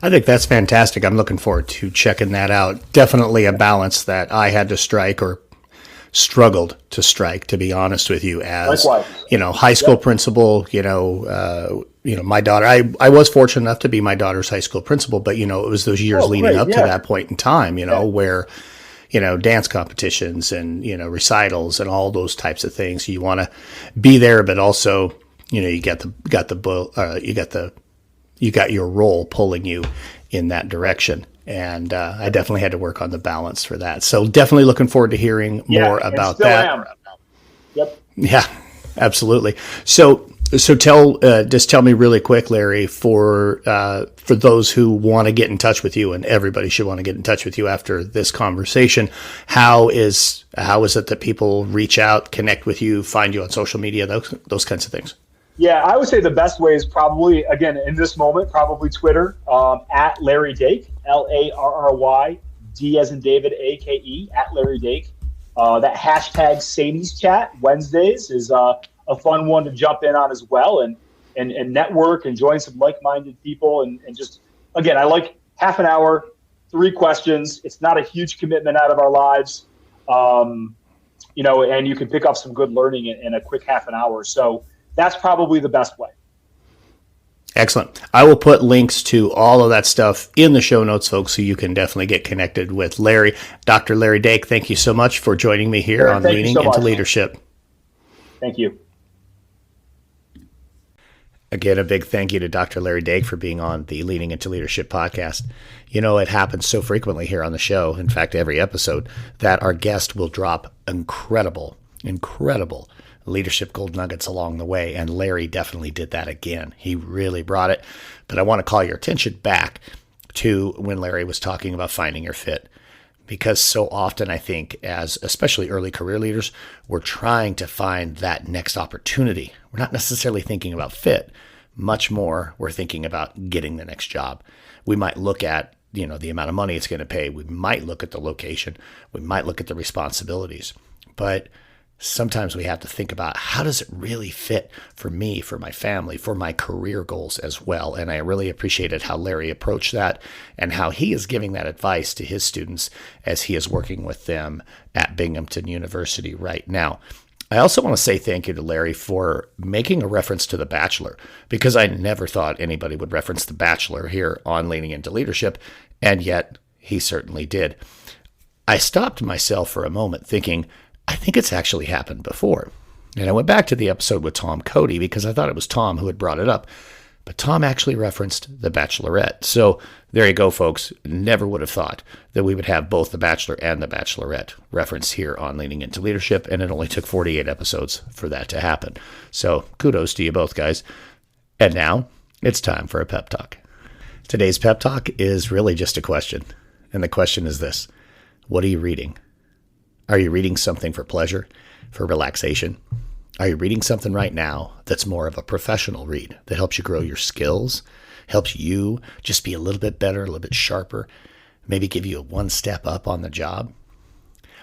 I think that's fantastic. I'm looking forward to checking that out. Definitely a balance that I had to strike, or struggled to strike, to be honest with you, as Likewise. High school principal, my daughter, I was fortunate enough to be my daughter's high school principal, but it was those years leading up to that point in time, where dance competitions and recitals and all those types of things. You want to be there, but also you got your role pulling you in that direction. And I definitely had to work on the balance for that. So definitely looking forward to hearing more about that. Am. Yep. Yeah, absolutely. So tell me really quick, Larry, for those who want to get in touch with you, and everybody should want to get in touch with you after this conversation. How is it that people reach out, connect with you, find you on social media, those kinds of things? Yeah, I would say the best way is probably, again, in this moment, probably Twitter, at Larry Dake, LARRY, D as in David, AKE, at Larry Dake. That hashtag Sadie's Chat Wednesdays is a fun one to jump in on as well, and network and join some like-minded people. And just, again, I like half an hour, 3 questions. It's not a huge commitment out of our lives, and you can pick up some good learning in a quick half an hour. So that's probably the best way. Excellent. I will put links to all of that stuff in the show notes, folks, so you can definitely get connected with Larry. Dr. Larry Dake, thank you so much for joining me here on Leading into Leadership. Thank you. Again, a big thank you to Dr. Larry Dake for being on the Leading into Leadership podcast. It happens so frequently here on the show, in fact, every episode, that our guest will drop incredible leadership gold nuggets along the way, and Larry definitely did that again. He really brought it. But I want to call your attention back to when Larry was talking about finding your fit, because so often I think, as especially early career leaders, we're trying to find that next opportunity. We're not necessarily thinking about fit. Much more, we're thinking about getting the next job. We might look at the amount of money it's going to pay. We might look at the location. We might look at the responsibilities. But sometimes we have to think about, how does it really fit for me, for my family, for my career goals as well? And I really appreciated how Larry approached that, and how he is giving that advice to his students as he is working with them at Binghamton University right now. I also want to say thank you to Larry for making a reference to The Bachelor, because I never thought anybody would reference The Bachelor here on Leading into Leadership, and yet he certainly did. I stopped myself for a moment thinking, I think it's actually happened before. And I went back to the episode with Tom Cody because I thought it was Tom who had brought it up. But Tom actually referenced The Bachelorette. So there you go, folks. Never would have thought that we would have both The Bachelor and The Bachelorette referenced here on Leaning Into Leadership, and it only took 48 episodes for that to happen. So kudos to you both, guys. And now it's time for a pep talk. Today's pep talk is really just a question. And the question is this: what are you reading? Are you reading something for pleasure, for relaxation? Are you reading something right now that's more of a professional read that helps you grow your skills, helps you just be a little bit better, a little bit sharper, maybe give you a one step up on the job?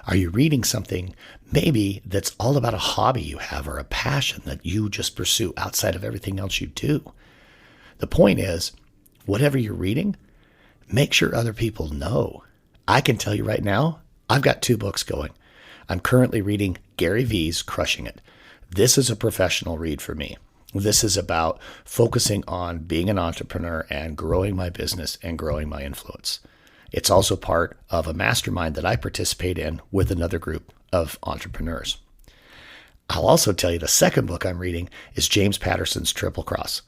Are you reading something maybe that's all about a hobby you have or a passion that you just pursue outside of everything else you do? The point is, whatever you're reading, make sure other people know. I can tell you right now, I've got 2 books going. I'm currently reading Gary Vee's Crushing It. This is a professional read for me. This is about focusing on being an entrepreneur and growing my business and growing my influence. It's also part of a mastermind that I participate in with another group of entrepreneurs. I'll also tell you the second book I'm reading is James Patterson's Triple Cross.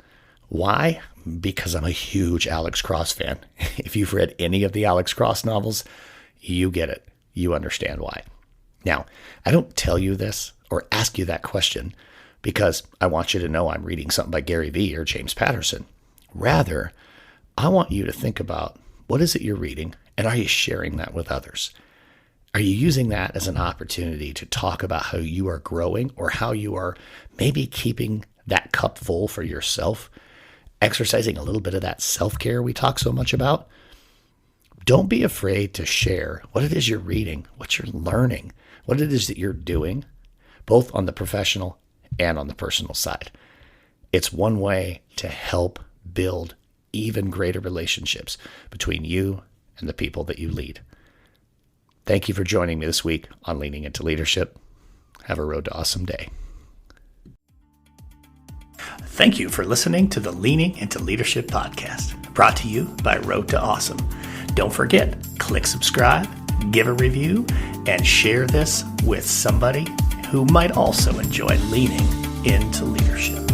Why? Because I'm a huge Alex Cross fan. If you've read any of the Alex Cross novels, you get it. You understand why. Now, I don't tell you this or ask you that question because I want you to know I'm reading something by Gary Vee or James Patterson. Rather, I want you to think about what is it you're reading, and are you sharing that with others? Are you using that as an opportunity to talk about how you are growing or how you are maybe keeping that cup full for yourself, exercising a little bit of that self-care we talk so much about? Don't be afraid to share what it is you're reading, what you're learning, what it is that you're doing, both on the professional and on the personal side. It's one way to help build even greater relationships between you and the people that you lead. Thank you for joining me this week on Leaning Into Leadership. Have a road to awesome day. Thank you for listening to the Leaning Into Leadership podcast, brought to you by Road to Awesome. Don't forget, click subscribe, give a review, and share this with somebody who might also enjoy leaning into leadership.